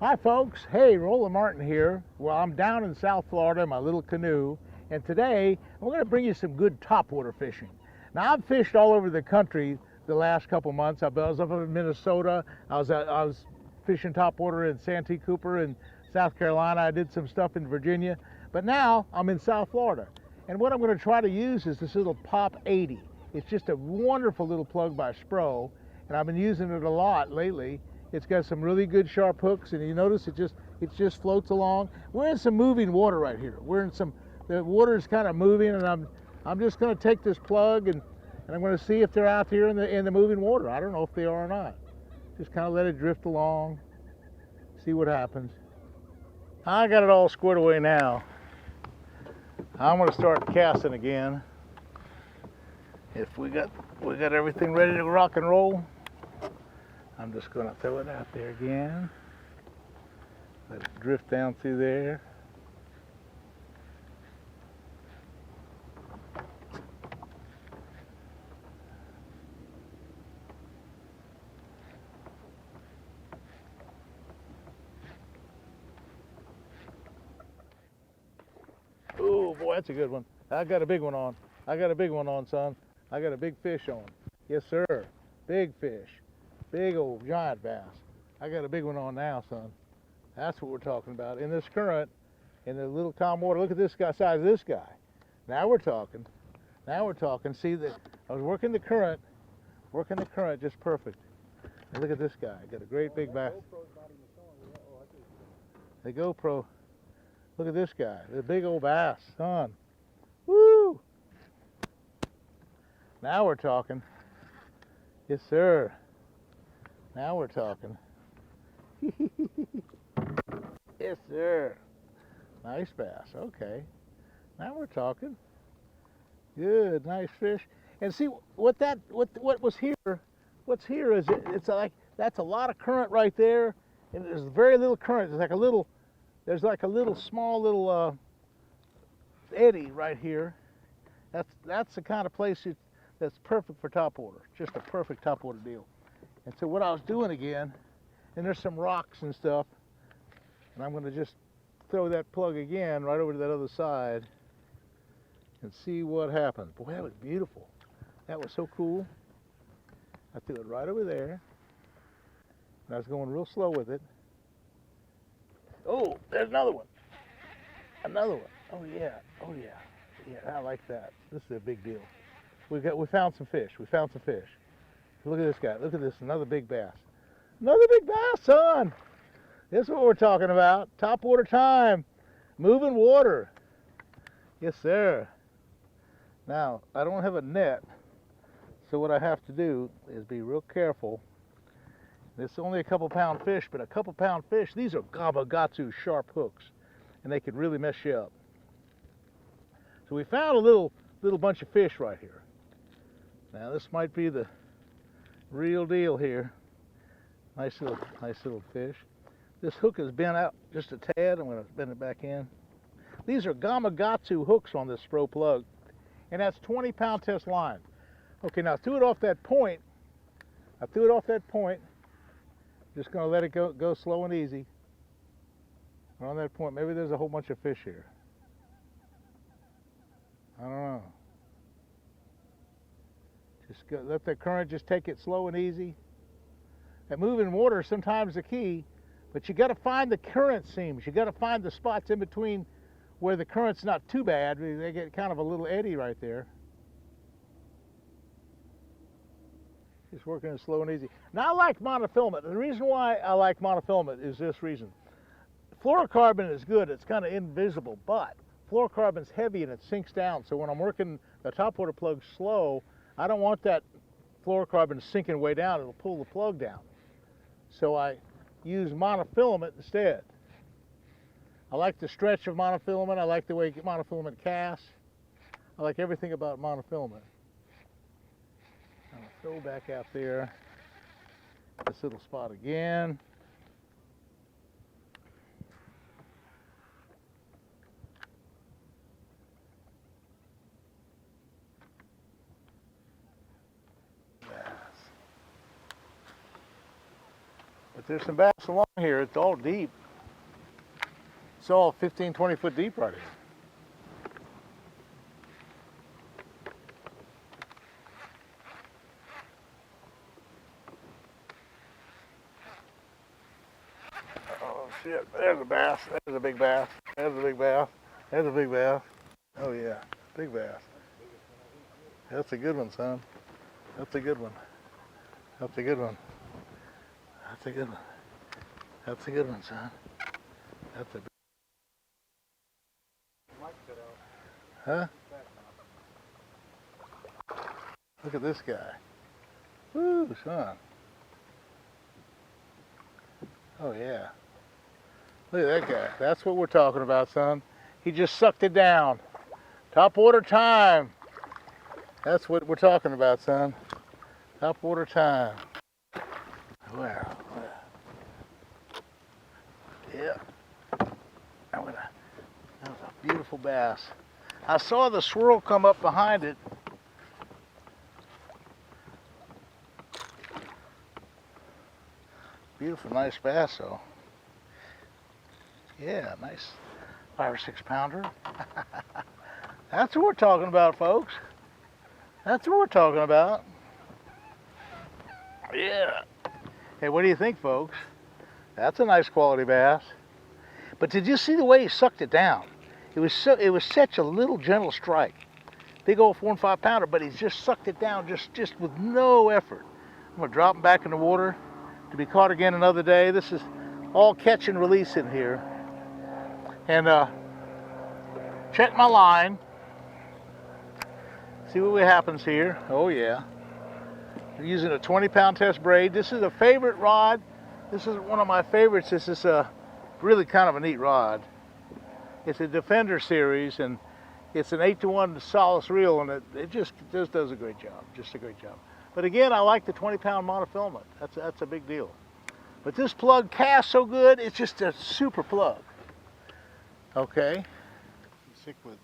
Hi folks, hey, Roland Martin here. Well, I'm down in South Florida in my little canoe, and today I'm going to bring you some good topwater fishing. Now, I've fished all over the country the last couple months. I was up in Minnesota, I was fishing topwater in Santee Cooper in South Carolina, I did some stuff in Virginia, but now I'm in South Florida. And what I'm going to try to use is this little Pop 80. It's just a wonderful little plug by Spro, and I've been using it a lot lately. It's got some really good sharp hooks, and you notice it just floats along. We're in some moving water right here. The water's kind of moving, and I'm just going to take this plug and I'm going to see if they're out here in the moving water. I don't know if they are or not. Just kind of let it drift along, see what happens. I got it all squared away now. I'm going to start casting again. If we got everything ready to rock and roll, I'm just going to throw it out there again. Let it drift down through there. Oh boy, that's a good one. I got a big one on. I got a big one on, son. I got a big fish on. Yes, sir. Big fish. Big old giant bass. I got a big one on now, son. That's what we're talking about. In this current, in the little calm water, look at this guy, size of this guy. Now we're talking. Now we're talking. See that I was working the current just perfect. And look at this guy. Got a great big bass. The GoPro. Look at this guy. The big old bass, son. Woo! Now we're talking. Yes, sir. Now we're talking. Yes, sir. Nice bass. Okay. Now we're talking. Good, nice fish. And see what was here. What's here is it's like that's a lot of current right there, and there's very little current. There's like a little small little eddy right here. That's the kind of place that's perfect for topwater. Just a perfect topwater deal. And so what I was doing again, and there's some rocks and stuff, and I'm going to just throw that plug again right over to that other side and see what happens. Boy, that was beautiful. That was so cool. I threw it right over there, and I was going real slow with it. Oh, there's another one. Another one. Oh yeah. Oh yeah. Yeah, I like that. This is a big deal. We found some fish. We found some fish. Look at this guy. Look at this. Another big bass. Another big bass, son. This is what we're talking about. Topwater time. Moving water. Yes, sir. Now, I don't have a net, so what I have to do is be real careful. This is only a couple pound fish, but a couple pound fish, these are gabagatsu sharp hooks, and they can really mess you up. So we found a little bunch of fish right here. Now this might be the real deal here. Nice little fish. This hook is bent out just a tad. I'm going to bend it back in. These are gabagatsu hooks on this Spro plug, and that's 20-pound test line. Okay, now I threw it off that point. Just going to let it go slow and easy. And on that point, maybe there's a whole bunch of fish here. I don't know. Just let the current just take it slow and easy. That moving water sometimes the key, but you got to find the current seams. You got to find the spots in between where the current's not too bad. They get kind of a little eddy right there. Just working it slow and easy. Now I like monofilament. The reason why I like monofilament is this reason. Fluorocarbon is good. It's kind of invisible, but fluorocarbon's heavy and it sinks down. So when I'm working the topwater plug slow, I don't want that fluorocarbon sinking way down. It'll pull the plug down. So I use monofilament instead. I like the stretch of monofilament. I like the way monofilament casts. I like everything about monofilament. I'll throw back out there this little spot again. What's There's some bass along here. It's all deep. It's all 15, 20 foot deep right here. Oh shit, there's a bass. There's a big bass. There's a big bass. There's a big bass. Oh yeah, big bass. That's a good one, son. That's a good one. That's a good one. That's a good one. That's a good one, son. That's a big... Huh? Look at this guy. Woo, son. Oh yeah. Look at that guy. That's what we're talking about, son. He just sucked it down. Top water time. That's what we're talking about, son. Top water time. Wow. Yeah. That was a beautiful bass. I saw the swirl come up behind it. Beautiful, nice bass, though. Yeah, nice 5 or 6 pounder. That's what we're talking about, folks. That's what we're talking about. Yeah. Hey, what do you think, folks? That's a nice quality bass. But did you see the way he sucked it down? It was such a little gentle strike. Big old 4 and 5 pounder, but he just sucked it down just with no effort. I'm gonna drop him back in the water to be caught again another day. This is all catch and release in here. And check my line. See what happens here. Oh yeah. I'm using a 20-pound test braid. This is a favorite rod. This is one of my favorites. This is really kind of a neat rod. It's a Defender series, and it's an 8-to-1 solace reel, and it just does a great job. Just a great job. But again, I like the 20-pound monofilament. That's a big deal. But this plug casts so good, it's just a super plug. Okay. Cichlids.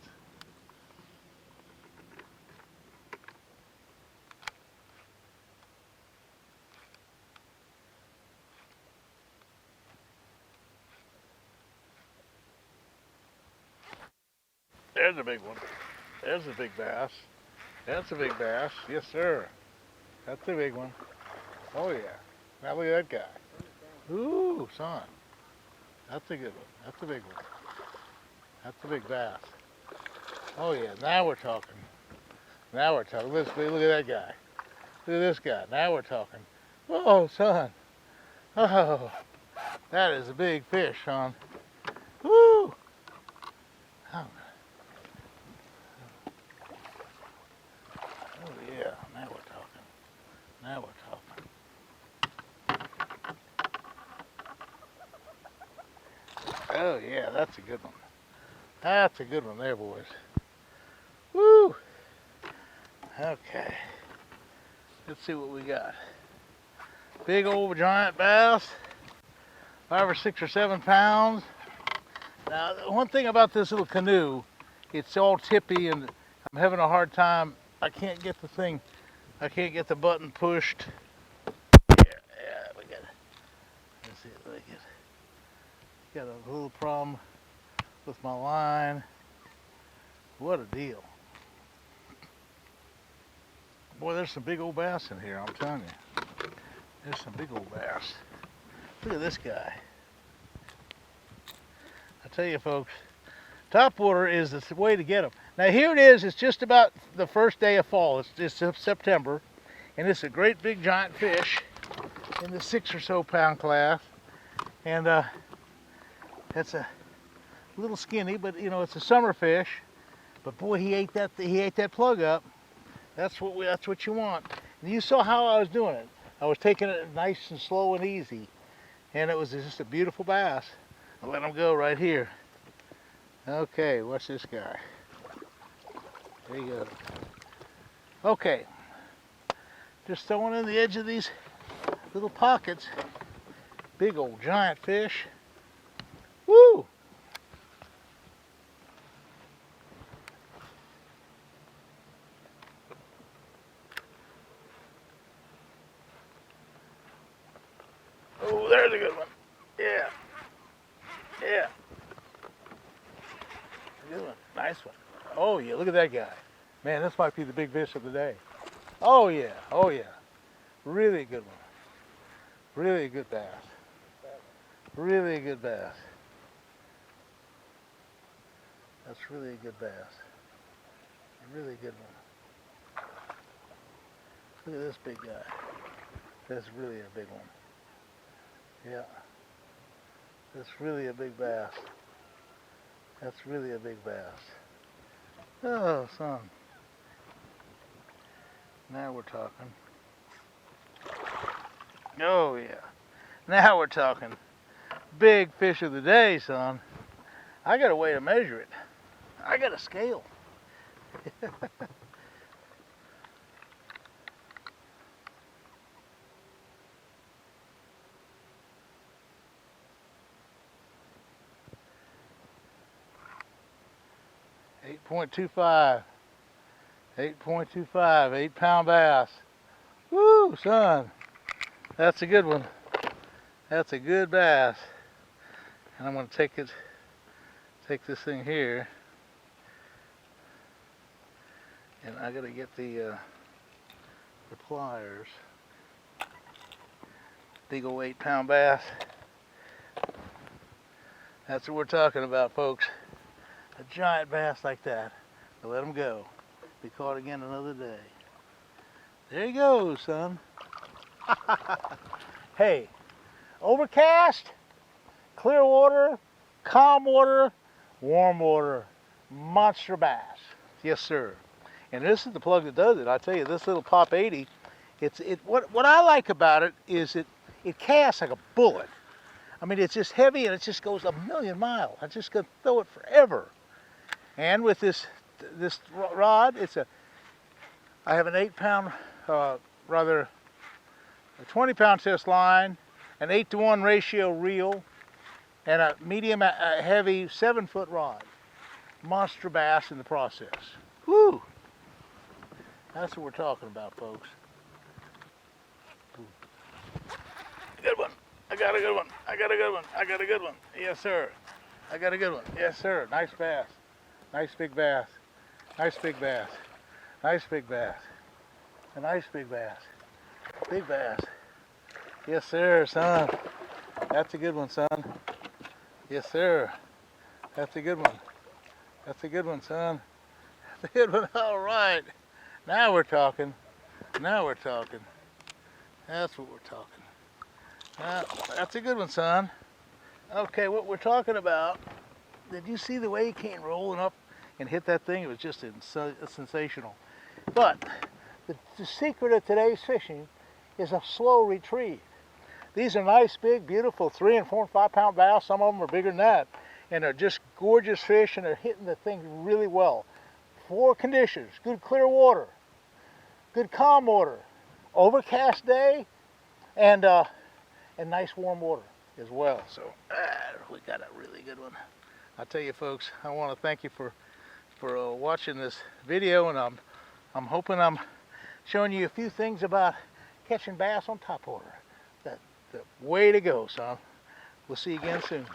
There's a big one. There's a big bass. That's a big bass. Yes, sir. That's a big one. Oh, yeah. Now look at that guy. Ooh, son. That's a good one. That's a big one. That's a big bass. Oh, yeah. Now we're talking. Now we're talking. Look at that guy. Look at this guy. Now we're talking. Oh, son. Oh, that is a big fish, son. Woo! Oh, yeah. Now we're talking. Now we're talking. Oh, yeah. That's a good one. That's a good one there, boys. Woo! Okay. Let's see what we got. Big old giant bass. 5 or 6 or 7 pounds. Now, one thing about this little canoe, it's all tippy and I'm having a hard time. I can't get the button pushed. Yeah, we got it. Let's see if we got a little problem with my line. What a deal. Boy, there's some big old bass in here, I'm telling you. There's some big old bass. Look at this guy. I tell you, folks, topwater is the way to get them. Now here it is. It's just about the first day of fall. It's September, and it's a great big giant fish in the 6 or so pound class. And that's a little skinny, but you know it's a summer fish. But boy, he ate that plug up. That's what you want. And you saw how I was doing it. I was taking it nice and slow and easy, and it was just a beautiful bass. I'll let him go right here. Okay, watch this guy. There you go. Okay, just throwing in the edge of these little pockets. Big old giant fish. Woo! Oh, there they go. Nice one. Oh yeah, look at that guy. Man, this might be the big fish of the day. Oh yeah, oh yeah. Really good one. Really good bass. Really good bass. That's really a good bass. A really good one. Look at this big guy. That's really a big one. Yeah. That's really a big bass. That's really a big bass. Oh, son. Now we're talking. Oh, yeah. Now we're talking. Big fish of the day, son. I got a way to measure it. I got a scale. 8.25. 8.25, 8-pound bass. Woo, son. That's a good one. That's a good bass. And I'm going to take this thing here. And I got to get the pliers. Big old 8-pound bass. That's what we're talking about, folks. A giant bass like that. Now let him go. Be caught again another day. There he goes, son. Hey, overcast, clear water, calm water, warm water, monster bass. Yes, sir. And this is the plug that does it. I tell you, this little Pop 80, what I like about it is it casts like a bullet. I mean, it's just heavy and it just goes a million miles. I just gonna throw it forever. And with this rod, I have an 8-pound, rather a 20-pound test line, an 8-to-1 ratio reel, and a medium heavy 7-foot rod. Monster bass in the process. Woo! That's what we're talking about, folks. Good one. I got a good one. I got a good one. I got a good one. Yes, sir. I got a good one. Yes, sir. Nice bass. Nice big bass. Nice big bass. Nice big bass. A nice big bass. Big bass. Yes, sir, son. That's a good one, son. Yes, sir. That's a good one. That's a good one, son. That's a good one. All right. Now we're talking. Now we're talking. That's what we're talking. That's a good one, son. Okay, what we're talking about, did you see the way he came rolling up and hit that thing? It was just sensational. But the secret of today's fishing is a slow retrieve. These are nice, big, beautiful 3 and 4 and 5-pound bass. Some of them are bigger than that. And they're just gorgeous fish, and they're hitting the thing really well. 4 conditions: good clear water, good calm water, overcast day, and nice warm water as well. So we got a really good one. I tell you, folks, I want to thank you for watching this video, and I'm hoping I'm showing you a few things about catching bass on topwater. The way to go, son. We'll see you again soon.